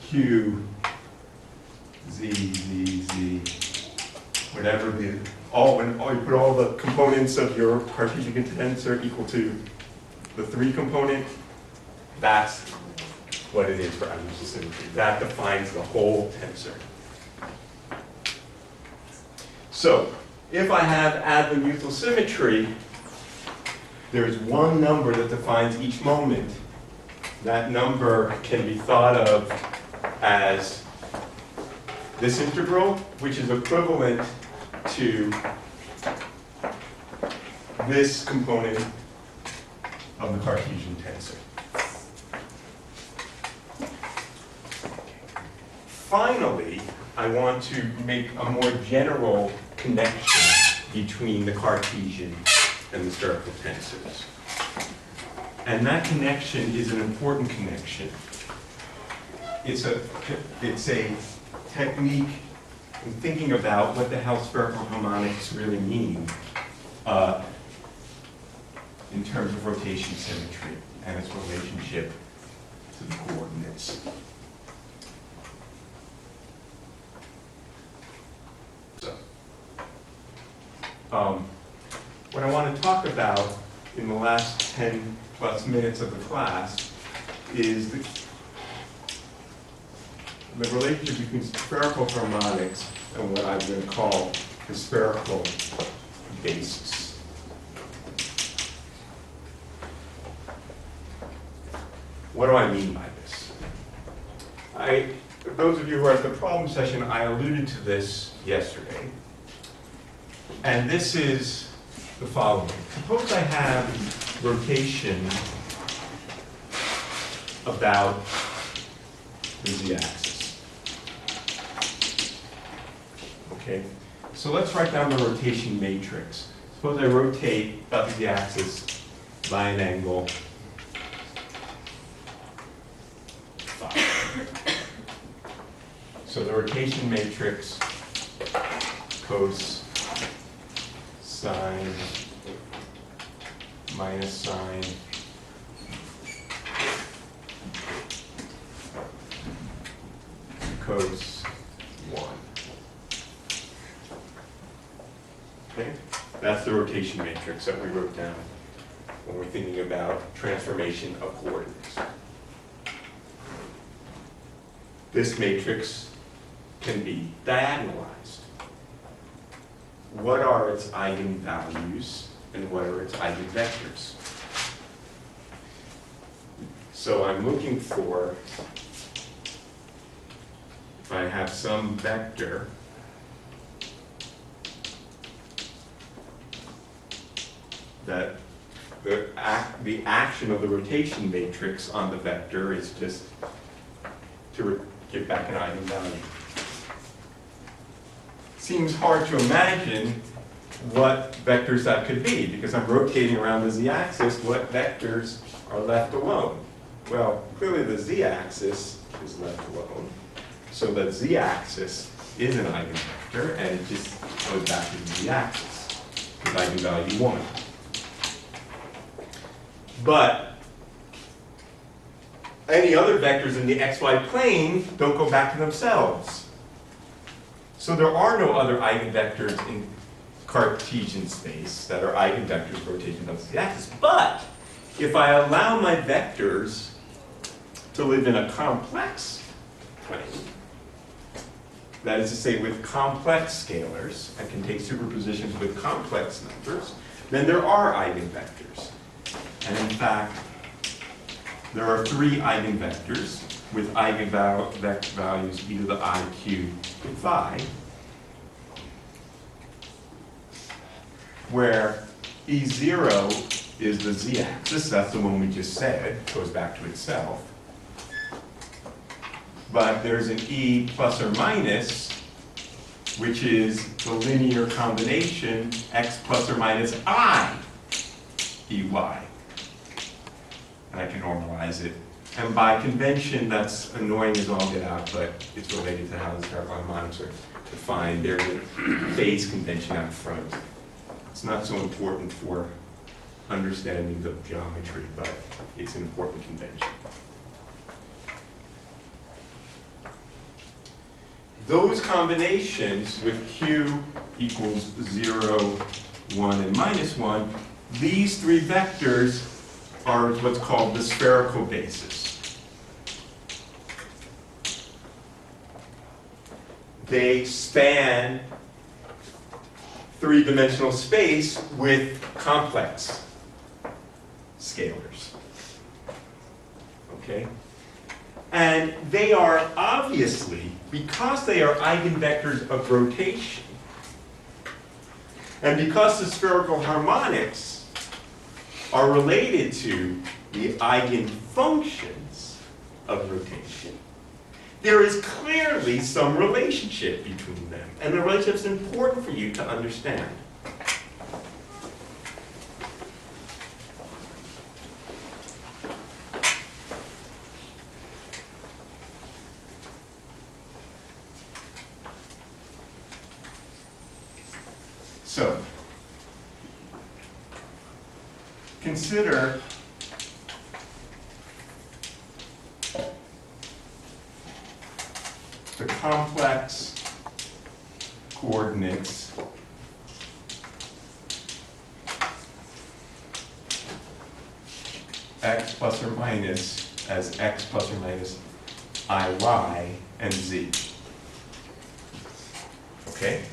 S1: Q z, whatever when you put all the components of your Cartesian tensor equal to the 3 component, that's what it is for azimuthal symmetry. That defines the whole tensor. So, if I have azimuthal symmetry, there's one number that defines each moment. That number can be thought of as this integral, which is equivalent to this component of the Cartesian tensor. Finally, I want to make a more general connection between the Cartesian and the spherical tensors. And that connection is an important connection. It's a technique in thinking about what the hell spherical harmonics really mean in terms of rotation symmetry and its relationship to the coordinates. So, what I want to talk about in the last 10 plus minutes of the class is the relationship between spherical harmonics and what I'm going to call the spherical basis. What do I mean by this? Those of you who are at the problem session, I alluded to this yesterday. And this is the following. Suppose I have rotation about the z-axis. Okay, so let's write down the rotation matrix. Suppose I rotate about the z-axis by an angle phi. So the rotation matrix cos sine minus sine cos 1. Okay? That's the rotation matrix that we wrote down when we're thinking about transformation of coordinates. This matrix can be diagonalized. What are its eigenvalues and what are its eigenvectors? So I'm looking for, if I have some vector that the action of the rotation matrix on the vector is just to get back an eigenvalue. Seems hard to imagine what vectors that could be, because I'm rotating around the z-axis. What vectors are left alone? Well, clearly the z-axis is left alone. So the z-axis is an eigenvector, and it just goes back to the z-axis with eigenvalue 1. But any other vectors in the xy plane don't go back to themselves. So there are no other eigenvectors in Cartesian space that are eigenvectors rotating about the z-axis. But if I allow my vectors to live in a complex plane, that is to say with complex scalars, I can take superpositions with complex numbers, then there are eigenvectors. And in fact, there are 3 eigenvectors with eigenvalues e to the I cubed phi, where E0 is the z-axis, that's the one we just said, goes back to itself. But there's an E plus or minus, which is the linear combination x plus or minus I EY. And I can normalize it. And by convention, that's annoying as all get out, but it's related to how the spherical harmonics are defined. There's a phase convention out front. It's not so important for understanding the geometry, but it's an important convention. Those combinations with Q equals 0, 1, and minus 1, these 3 vectors are what's called the spherical basis. They span 3-dimensional space with complex scalars. Okay? And they are obviously, because they are eigenvectors of rotation, And because the spherical harmonics are related to the eigenfunctions of rotation, there is clearly some relationship between them. And the relationship is important for you to understand. So, consider the complex coordinates x plus or minus as x plus or minus iy and z. Okay?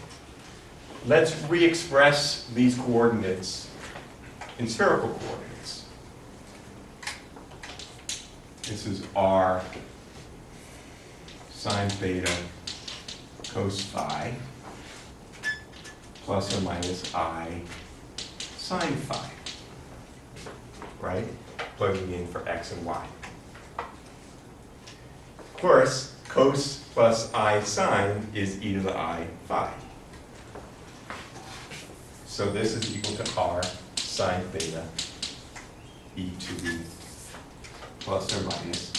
S1: Let's re-express these coordinates in spherical coordinates. This is r sine theta cos phi plus or minus I sine phi, right? Plugging in for x and y. Of course, cos plus I sine is e to the I phi. So this is equal to r sine theta e to the plus or minus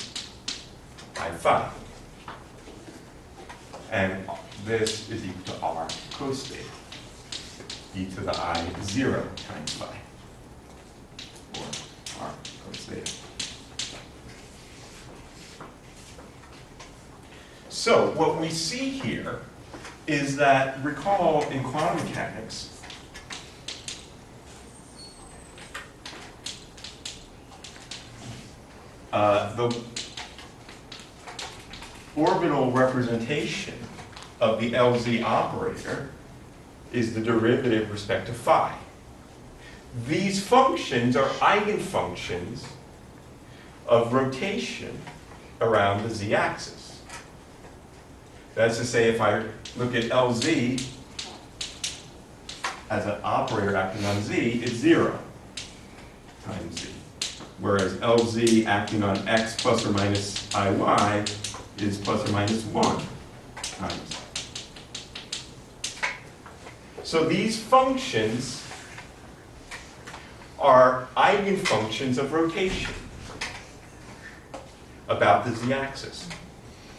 S1: I phi. And this is equal to r cos theta e to the I 0 times phi, or r cos theta. So what we see here is that, recall in quantum mechanics, the orbital representation of the LZ operator is the derivative with respect to phi. These functions are eigenfunctions of rotation around the z-axis. That's to say, if I look at LZ as an operator acting on z, it's 0 times z. Whereas LZ acting on x plus or minus IY is plus or minus 1 times. So these functions are eigenfunctions of rotation about the z-axis,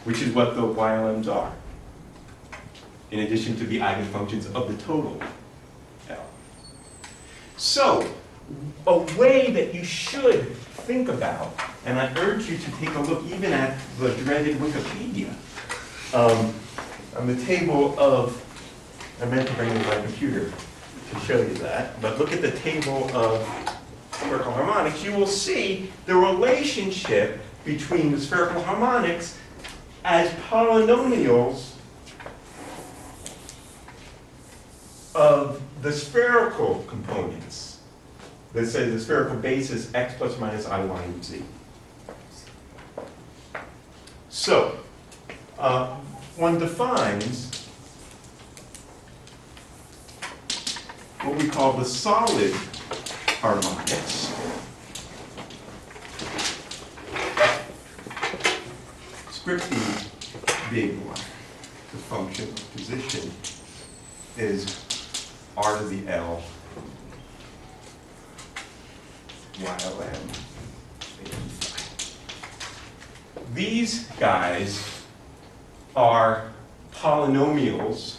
S1: which is what the YLMs are, in addition to the eigenfunctions of the total L. So, a way that you should think about, and I urge you to take a look even at the dreaded Wikipedia, on the table of, I meant to bring in my computer to show you that, but look at the table of spherical harmonics, you will see the relationship between the spherical harmonics as polynomials of the spherical components. Let's say the spherical basis x plus or minus I, y, and z. So, one defines what we call the solid harmonics. Strictly big one. The function of position is r to the L YLM. These guys are polynomials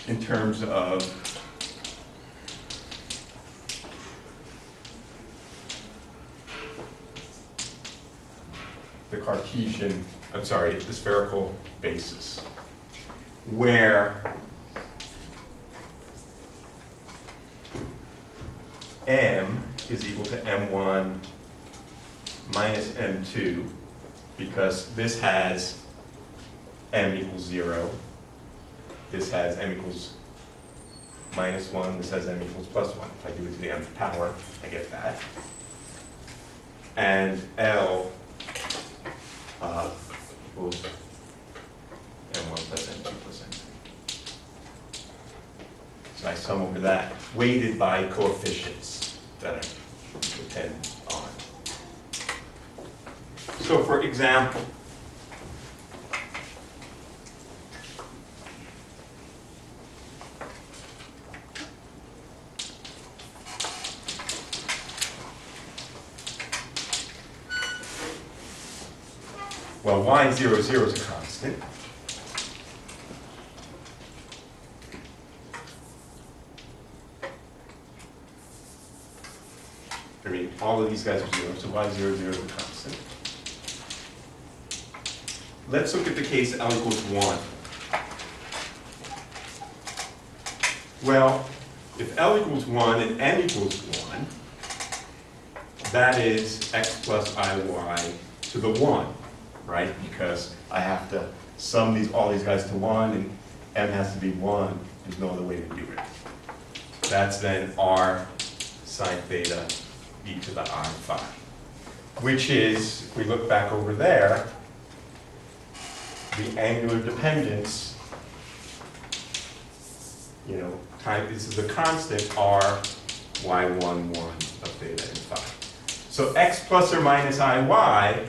S1: in terms of the Cartesian, I'm sorry, the spherical basis, where m is equal to m1 minus m2, because this has m equals 0, this has m equals minus 1, this has m equals plus 1. If I do it to the nth power, I get that. And L equals m1 plus m2 plus m3. So I sum over that, weighted by coefficients that I depend on. So for example, well, y00 is a constant. I mean, all of these guys are 0, so y00 is a constant. Let's look at the case L equals 1. Well, if L equals 1 and n equals 1, that is x plus iy to the 1, right? Because I have to sum all these guys to 1, and m has to be 1. There's no other way to do it. That's then r sine theta e to the I phi, which is, if we look back over there, the angular dependence, you know, this is a constant r y11 of theta and phi. So x plus or minus iy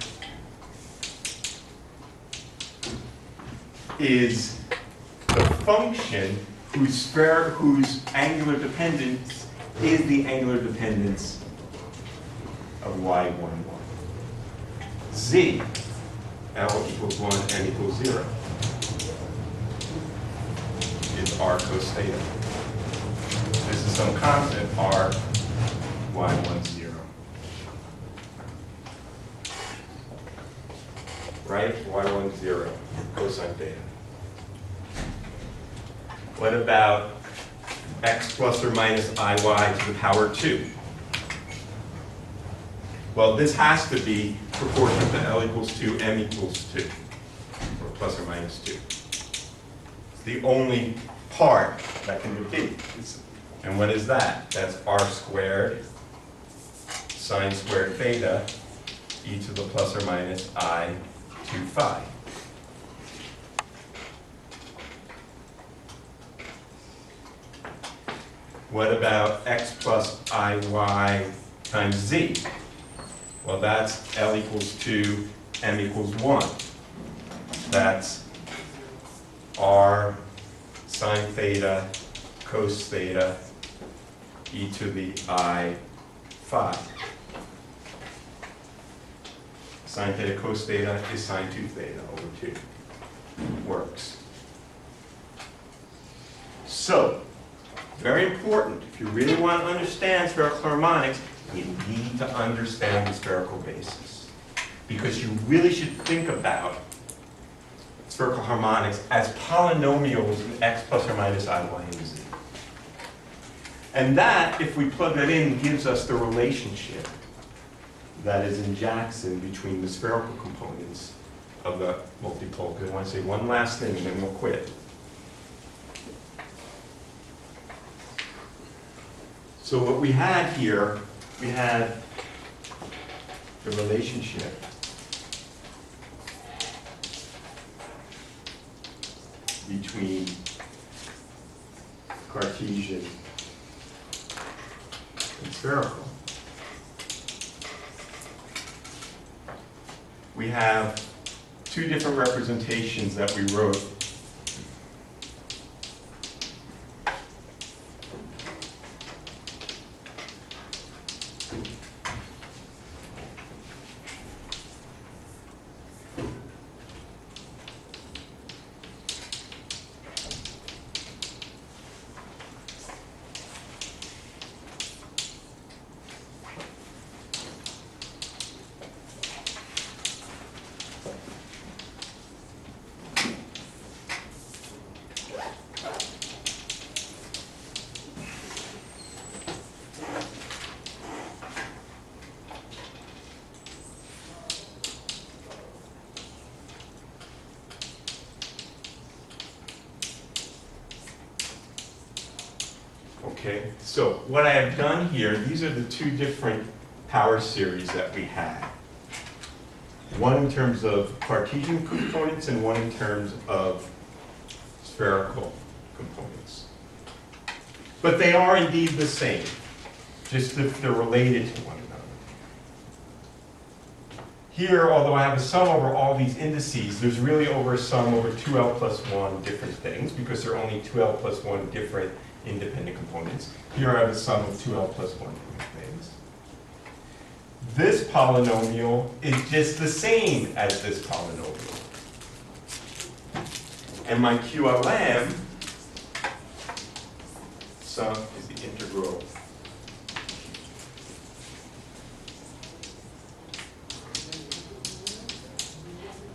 S1: is the function whose angular dependence is the angular dependence of y11. Z, L equals 1, n equals 0, is r cos theta. This is some constant, r y10. Right? y10, cosine theta. What about x plus or minus iy to the power 2? Well, this has to be proportional to L equals 2, m equals 2, or plus or minus 2. It's the only part that can be. And what is that? That's r squared sine squared theta e to the plus or minus I 2 phi. What about x plus iy times z? Well, that's L equals 2, m equals 1. That's r sine theta cos theta e to the I phi. Sine theta cos theta is sine 2 theta over 2. Works. So, very important, if you really want to understand spherical harmonics, you need to understand the spherical basis. Because you really should think about spherical harmonics as polynomials in x plus or minus I, y, and z. And that, if we plug that in, gives us the relationship that is in Jackson between the spherical components of the multipole. Because I want to say one last thing and then we'll quit. So what we had here, we had the relationship between Cartesian and spherical. We have two different representations that we wrote. Okay, so what I have done here, these are the two different power series that we had. One in terms of Cartesian components and one in terms of spherical components. But they are indeed the same, just if they're related to one another. Here, although I have a sum over all these indices, there's really over a sum over 2L plus 1 different things, because there are only 2L plus 1 different independent components. Here I have a sum of 2L plus 1 different things. This polynomial is just the same as this polynomial. And my QLM sum is the integral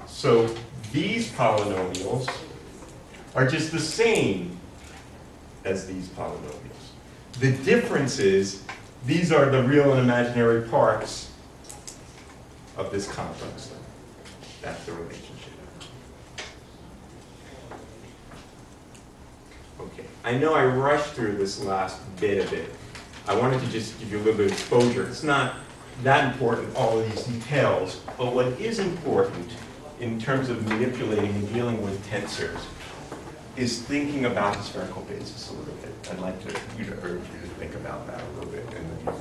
S1: so these polynomials are just the same as these polynomials. The difference is these are the real and imaginary parts of this complex. That's the relationship. Okay, I know I rushed through this last bit of it. I wanted to just give you a little bit of exposure. It's not that important, all of these details, but what is important in terms of manipulating and dealing with tensors is thinking about the spherical basis a little bit. I'd like you to urge you to think about that a little bit in the